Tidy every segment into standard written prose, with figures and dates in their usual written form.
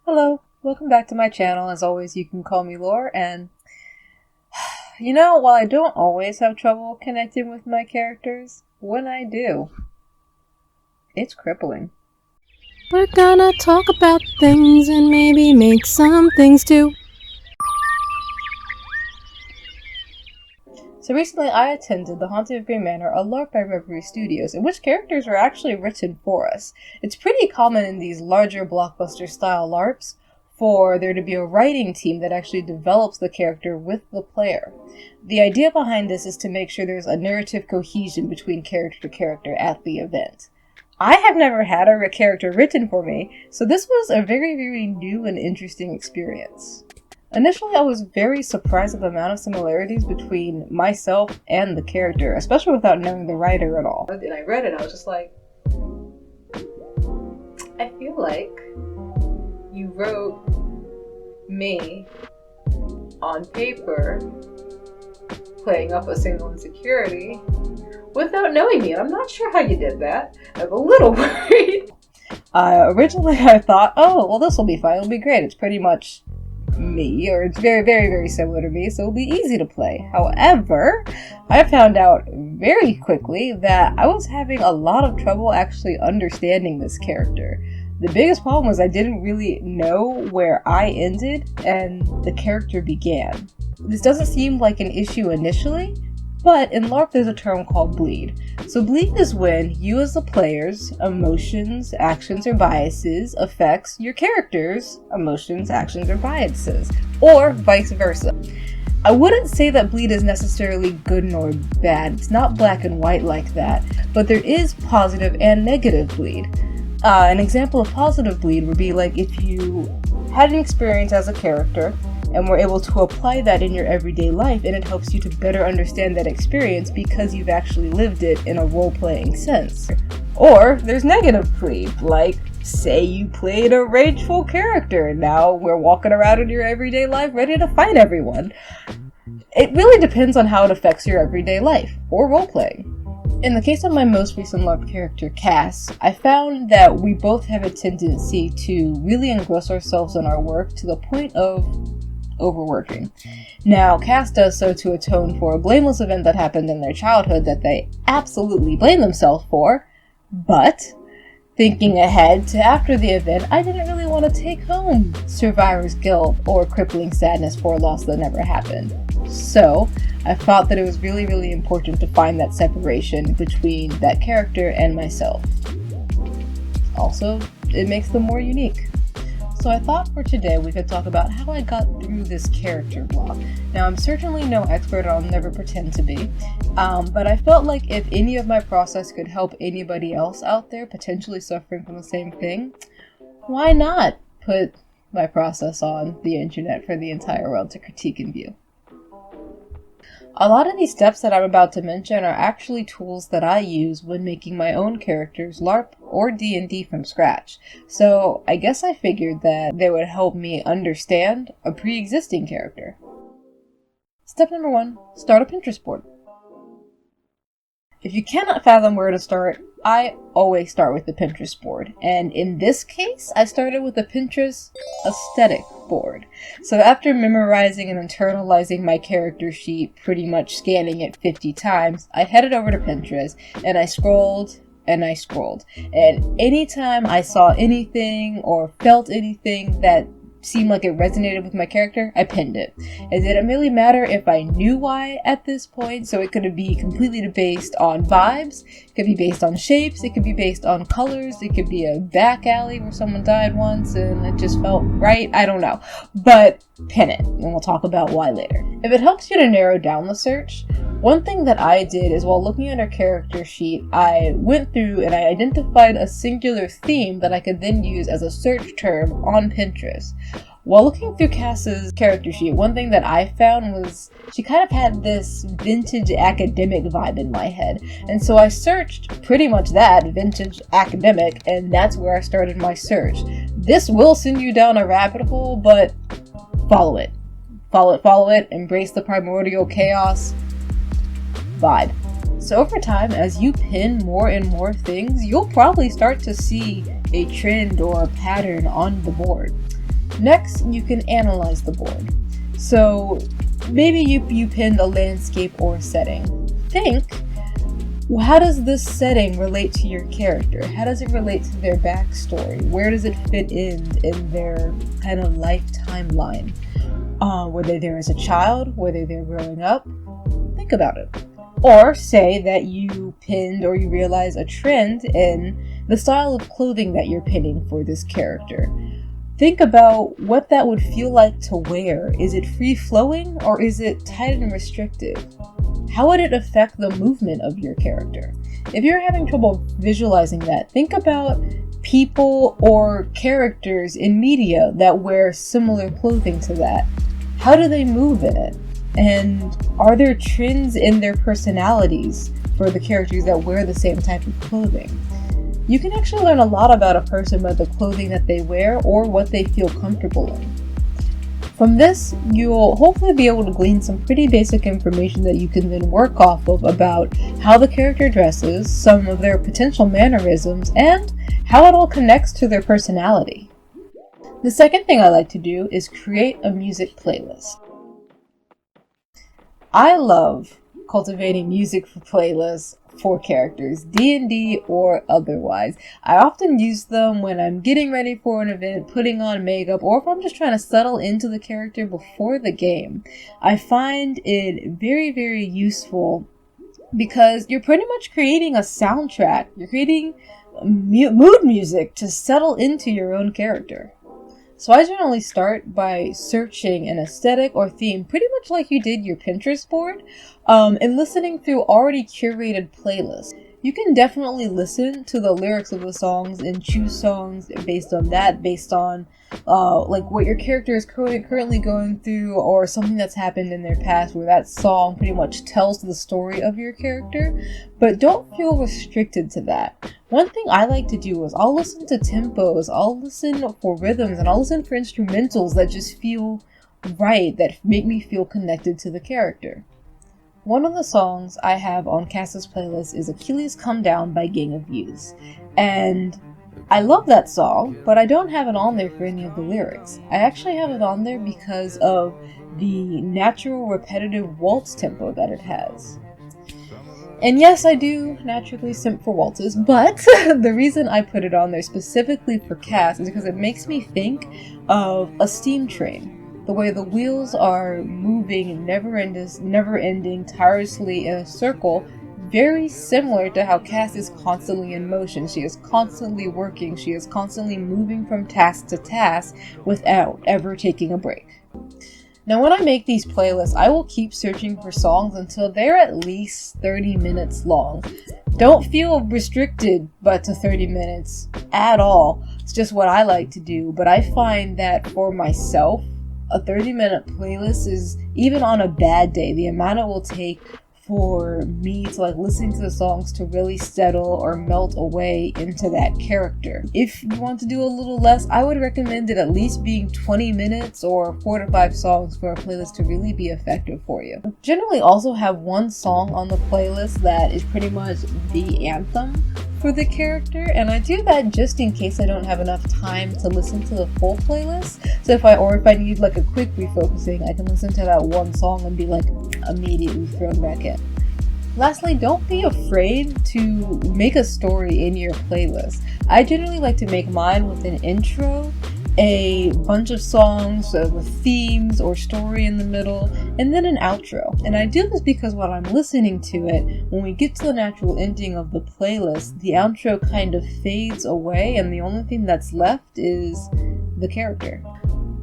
Hello, welcome back to my channel. As always, you can call me Lore, and while I don't always have trouble connecting with my characters, when I do, it's crippling. We're gonna talk about things and maybe make some things too. So recently I attended the Haunted of Grey Manor, a Larp by Reverie Studios, in which characters were actually written for us. It's pretty common in these larger blockbuster style LARPs for there to be a writing team that actually develops the character with the player. The idea behind this is to make sure there's a narrative cohesion between character to character at the event. I have never had a character written for me, so this was a very, very new and interesting experience. Initially, I was very surprised at the amount of similarities between myself and the character, especially without knowing the writer at all. And I read it, I was just like, I feel like you wrote me on paper playing up a single insecurity without knowing me, and I'm not sure how you did that. I'm a little worried. Originally I thought, oh, well, this will be fine, it'll be great. It's pretty much me, or it's very, very, very similar to me, so it'll be easy to play. However, I found out very quickly that I was having a lot of trouble actually understanding this character. The biggest problem was I didn't really know where I ended and the character began. This doesn't seem like an issue initially, but in LARP there's a term called bleed. So bleed is when you as the player's emotions, actions, or biases affects your character's emotions, actions, or biases, or vice versa. I wouldn't say that bleed is necessarily good nor bad. It's not black and white like that, but there is positive and negative bleed. An example of positive bleed would be like if you had an experience as a character and were able to apply that in your everyday life, and it helps you to better understand that experience because you've actually lived it in a role-playing sense. Or there's negative bleed, like say you played a rageful character and now we're walking around in your everyday life ready to fight everyone. It really depends on how it affects your everyday life or role-playing. In the case of my most recent LARP character, Cass, I found that we both have a tendency to really engross ourselves in our work to the point of overworking. Now, Cass does so to atone for a blameless event that happened in their childhood that they absolutely blame themselves for, but thinking ahead to after the event, I didn't really want to take home survivor's guilt or crippling sadness for a loss that never happened. So, I thought that it was really, really important to find that separation between that character and myself. Also, it makes them more unique. So I thought for today we could talk about how I got through this character block. Now, I'm certainly no expert, I'll never pretend to be, but I felt like if any of my process could help anybody else out there potentially suffering from the same thing, why not put my process on the internet for the entire world to critique and view? A lot of these steps that I'm about to mention are actually tools that I use when making my own characters LARP or D&D from scratch, so I guess I figured that they would help me understand a pre-existing character. Step number 1, start a Pinterest board. If you cannot fathom where to start, I always start with the Pinterest board, and in this case, I started with the Pinterest aesthetic board. So after memorizing and internalizing my character sheet, pretty much scanning it 50 times, I headed over to Pinterest, and I scrolled, and anytime I saw anything or felt anything that seemed like it resonated with my character, I pinned it. It didn't really matter if I knew why at this point, so it could be completely based on vibes, it could be based on shapes, it could be based on colors, it could be a back alley where someone died once and it just felt right, I don't know. But pin it, and we'll talk about why later. If it helps you to narrow down the search, one thing that I did is while looking at our character sheet, I went through and I identified a singular theme that I could then use as a search term on Pinterest. While looking through Cass's character sheet, one thing that I found was she kind of had this vintage academic vibe in my head. And so I searched pretty much that, vintage academic, and that's where I started my search. This will send you down a rabbit hole, but follow it. Follow it, embrace the primordial chaos vibe. So over time, as you pin more and more things, you'll probably start to see a trend or a pattern on the board. Next, you can analyze the board. So maybe you pinned a landscape or a setting. Think, how does this setting relate to your character? How does it relate to their backstory? Where does it fit in their kind of life timeline? Were they there as a child? Were they there growing up? Think about it. Or say that you pinned or you realize a trend in the style of clothing that you're pinning for this character. Think about what that would feel like to wear. Is it free-flowing or is it tight and restrictive? How would it affect the movement of your character? If you're having trouble visualizing that, think about people or characters in media that wear similar clothing to that. How do they move in it? And are there trends in their personalities for the characters that wear the same type of clothing? You can actually learn a lot about a person by the clothing that they wear or what they feel comfortable in. From this, you'll hopefully be able to glean some pretty basic information that you can then work off of about how the character dresses, some of their potential mannerisms, and how it all connects to their personality. The second thing I like to do is create a music playlist. I love cultivating music for playlists for characters, D&D or otherwise. I often use them when I'm getting ready for an event, putting on makeup, or if I'm just trying to settle into the character before the game. I find it very, very useful because you're pretty much creating a soundtrack. You're creating mood music to settle into your own character. So I generally start by searching an aesthetic or theme, pretty much like you did your Pinterest board, and listening through already curated playlists. You can definitely listen to the lyrics of the songs and choose songs based on that, based on like what your character is currently going through, or something that's happened in their past where that song pretty much tells the story of your character. But don't feel restricted to that. One thing I like to do is I'll listen to tempos, I'll listen for rhythms, and I'll listen for instrumentals that just feel right, that make me feel connected to the character. One of the songs I have on Cass's playlist is Achilles Come Down by Gang of Youths. And I love that song, but I don't have it on there for any of the lyrics. I actually have it on there because of the natural repetitive waltz tempo that it has. And yes, I do naturally simp for waltzes, but the reason I put it on there specifically for Cass is because it makes me think of a steam train. The way the wheels are moving never-ending, tirelessly in a circle, very similar to how Cass is constantly in motion. She is constantly working, she is constantly moving from task to task without ever taking a break. Now when I make these playlists, I will keep searching for songs until they're at least 30 minutes long. Don't feel restricted to 30 minutes at all. It's just what I like to do, but I find that for myself, a 30-minute playlist is, even on a bad day, the amount it will take for me to listen to the songs to really settle or melt away into that character. If you want to do a little less, I would recommend it at least being 20 minutes or 4 to 5 songs for a playlist to really be effective for you. I generally also have one song on the playlist that is pretty much the anthem for the character, and I do that just in case I don't have enough time to listen to the full playlist. So if I need a quick refocusing, I can listen to that one song and be immediately thrown back in. Lastly, don't be afraid to make a story in your playlist. I generally like to make mine with an intro, a bunch of songs with themes or story in the middle, and then an outro. And I do this because when I'm listening to it, when we get to the natural ending of the playlist, the outro kind of fades away and the only thing that's left is the character.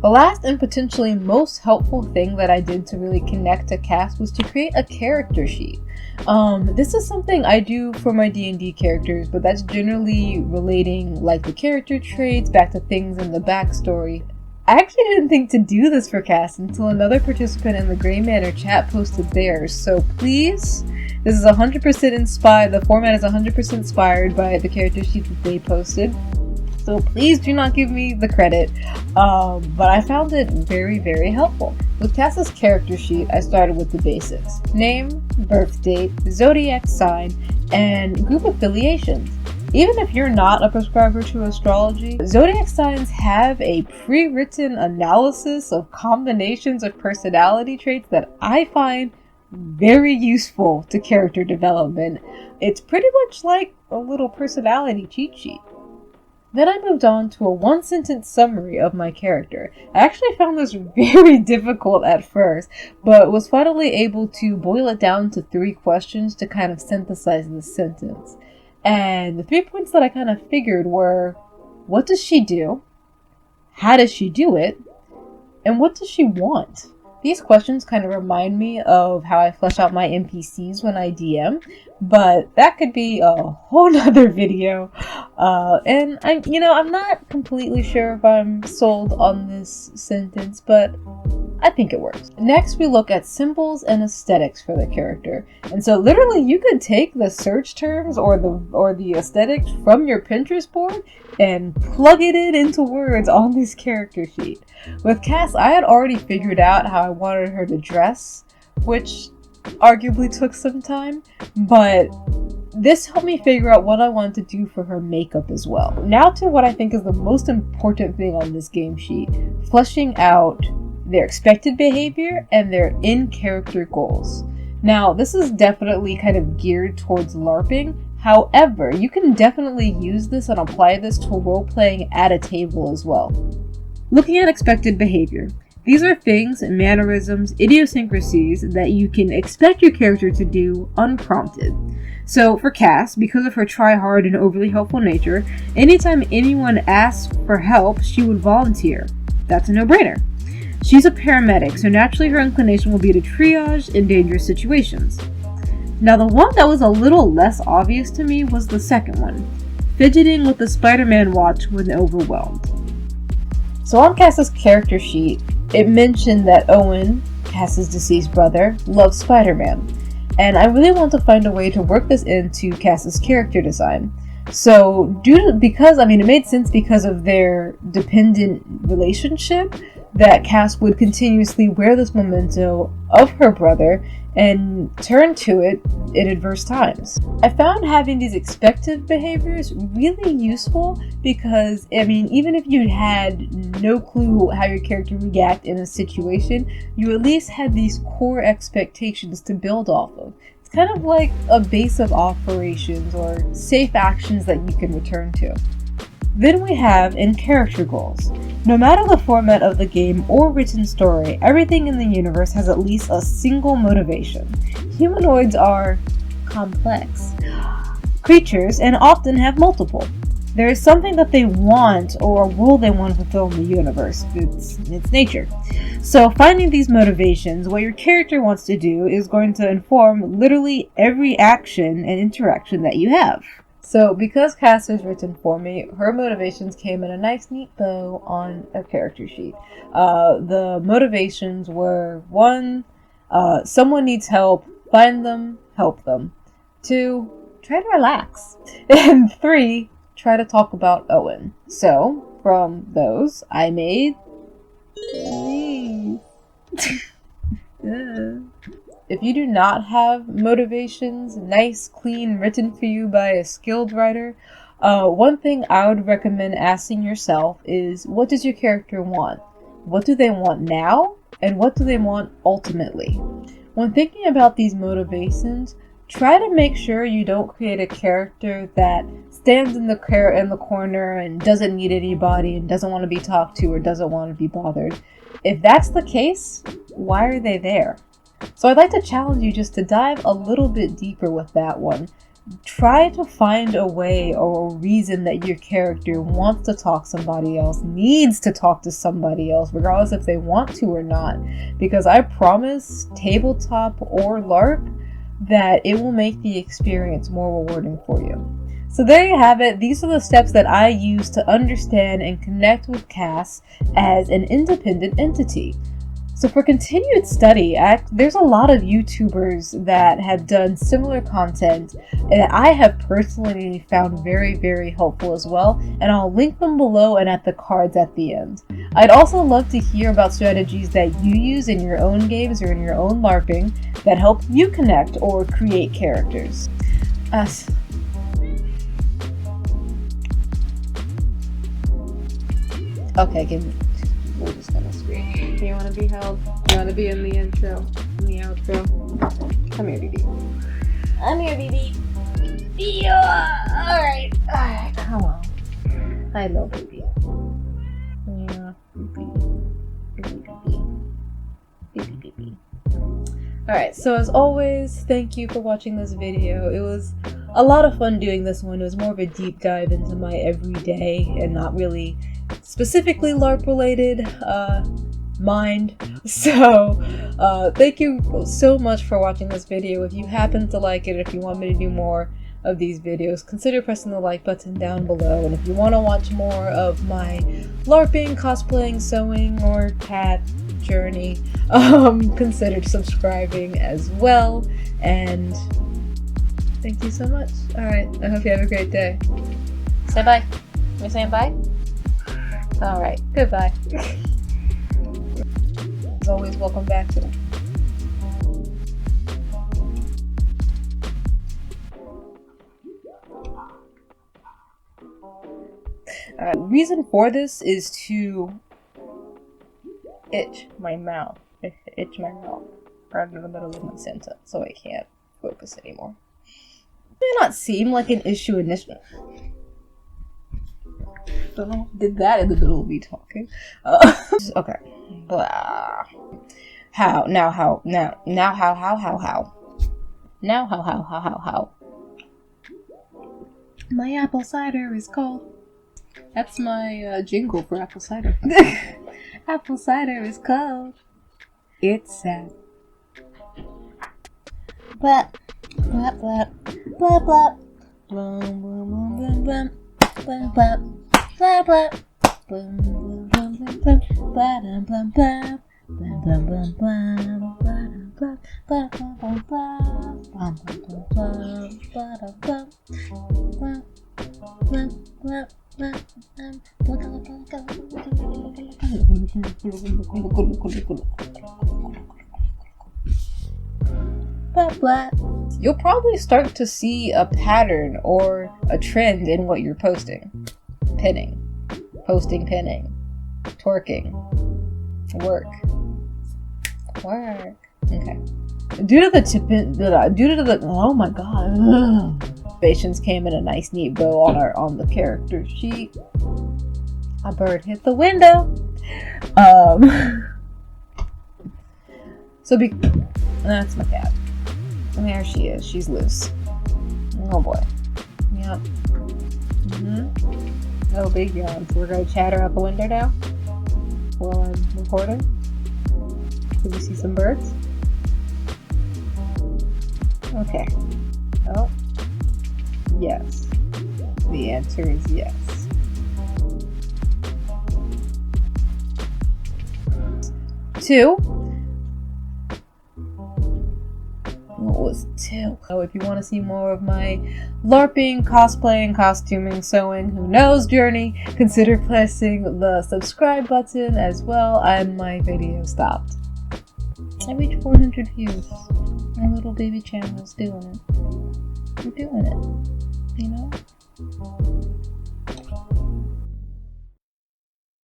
The last and potentially most helpful thing that I did to really connect to Cass was to create a character sheet. This is something I do for my D&D characters, but that's generally relating the character traits back to things in the backstory. I actually didn't think to do this for Cass until another participant in the Grey Manor chat posted theirs, so please, this is 100% inspired, the format is 100% inspired by the character sheet that they posted. So please do not give me the credit, but I found it very, very helpful. With Cass's character sheet, I started with the basics. Name, birth date, zodiac sign, and group affiliations. Even if you're not a prescriber to astrology, zodiac signs have a pre-written analysis of combinations of personality traits that I find very useful to character development. It's pretty much like a little personality cheat sheet. Then I moved on to a one-sentence summary of my character. I actually found this very difficult at first, but was finally able to boil it down to 3 questions to kind of synthesize this sentence. And the 3 points that I kind of figured were, what does she do? How does she do it? And what does she want? These questions kind of remind me of how I flesh out my NPCs when I DM, but that could be a whole nother video. And I'm not completely sure if I'm sold on this sentence, but I think it works. Next, we look at symbols and aesthetics for the character. And so literally you could take the search terms or the aesthetics from your Pinterest board and plug it into words on this character sheet. With Cass, I had already figured out how I wanted her to dress, which arguably took some time, but this helped me figure out what I wanted to do for her makeup as well. Now to what I think is the most important thing on this game sheet, fleshing out their expected behavior and their in-character goals. Now, this is definitely kind of geared towards LARPing. However, you can definitely use this and apply this to role-playing at a table as well. Looking at expected behavior. These are things, mannerisms, idiosyncrasies that you can expect your character to do unprompted. So for Cass, because of her try-hard and overly helpful nature, anytime anyone asks for help, she would volunteer. That's a no-brainer. She's a paramedic, so naturally her inclination will be to triage in dangerous situations. Now the one that was a little less obvious to me was the second one, fidgeting with the Spider-Man watch when overwhelmed. So on Cass's character sheet, it mentioned that Owen, Cass's deceased brother, loves Spider-Man, and I really want to find a way to work this into Cass's character design. So it made sense because of their dependent relationship that Cass would continuously wear this memento of her brother and turn to it in adverse times. I found having these expected behaviors really useful because, even if you had no clue how your character would react in a situation, you at least had these core expectations to build off of. It's kind of like a base of operations or safe actions that you can return to. Then we have in-character goals. No matter the format of the game or written story, everything in the universe has at least a single motivation. Humanoids are complex creatures and often have multiple. There is something that they want or a role they want to fulfill in the universe. It's nature. So finding these motivations, what your character wants to do, is going to inform literally every action and interaction that you have. So because Cass is written for me, her motivations came in a nice neat bow on a character sheet. The motivations were 1, someone needs help, find them, help them. 2, try to relax. And 3, try to talk about Owen. So from those, I made these. If you do not have motivations, nice, clean, written for you by a skilled writer, one thing I would recommend asking yourself is, what does your character want? What do they want now? And what do they want ultimately? When thinking about these motivations, try to make sure you don't create a character that stands in the corner and doesn't need anybody and doesn't want to be talked to or doesn't want to be bothered. If that's the case, why are they there? So I'd like to challenge you just to dive a little bit deeper with that one. Try to find a way or a reason that your character wants to talk to somebody else, needs to talk to somebody else, regardless if they want to or not. Because I promise, tabletop or LARP, that it will make the experience more rewarding for you. So there you have it. These are the steps that I use to understand and connect with Cass as an independent entity. So for continued study, there's a lot of YouTubers that have done similar content that I have personally found very, very helpful as well, and I'll link them below and at the cards at the end. I'd also love to hear about strategies that you use in your own games or in your own LARPing that help you connect or create characters. Okay, we're just gonna scream. Do you want to be held? You want to be in the intro? In the outro? Come here, BB. I'm here, BB. Yeah. Alright, come on. I love BB. Yeah, BB. Alright, so as always, thank you for watching this video. It was a lot of fun doing this one. It was more of a deep dive into my everyday and not really specifically LARP related mind. So thank you so much for watching this video. If you happen to like it, if you want me to do more of these videos, consider pressing the like button down below. And if you want to watch more of my LARPing, cosplaying, sewing, or cat journey, consider subscribing as well. And thank you so much. Alright, I hope you have a great day. Say bye. Am I saying bye? Alright, goodbye. As always, welcome back to it. Reason for this is to itch my mouth. Itch my mouth right in the middle of my sentence so I can't focus anymore. It may not seem like an issue initially. Don't know who did that in the middle of me talking. Okay. Blah. How? Now how? Now how? Now how? My apple cider is cold. That's my jingle for apple cider. Apple cider is cold. It's sad. Blah, blah, blah, blah, blah. Blah, blah, blah, blah, blah, blah, blah, blah. Blah, blah, blah, blah, blah, blah. Blah, blah, blah, blah, blah, blah, blah, blah, blah, blah, blah, blah. You'll probably start to see a pattern or a trend in what you're posting. Pinning. Posting pinning. Twerking. Work. Okay. Due to the oh my god. Patients came in a nice neat bow on the character sheet. A bird hit the window. That's my cat. And there she is. She's loose. Oh boy. Yep. No big yawn. So we're gonna chatter out the window now while I'm recording. Can you see some birds? Okay. Oh. Yes. The answer is yes. 2. What was 2? Oh, if you want to see more of my LARPing, cosplaying, costuming, sewing, who knows journey, consider pressing the subscribe button as well, and my video stopped. I reached 400 views. My little baby channel is doing it. We're doing it. You know?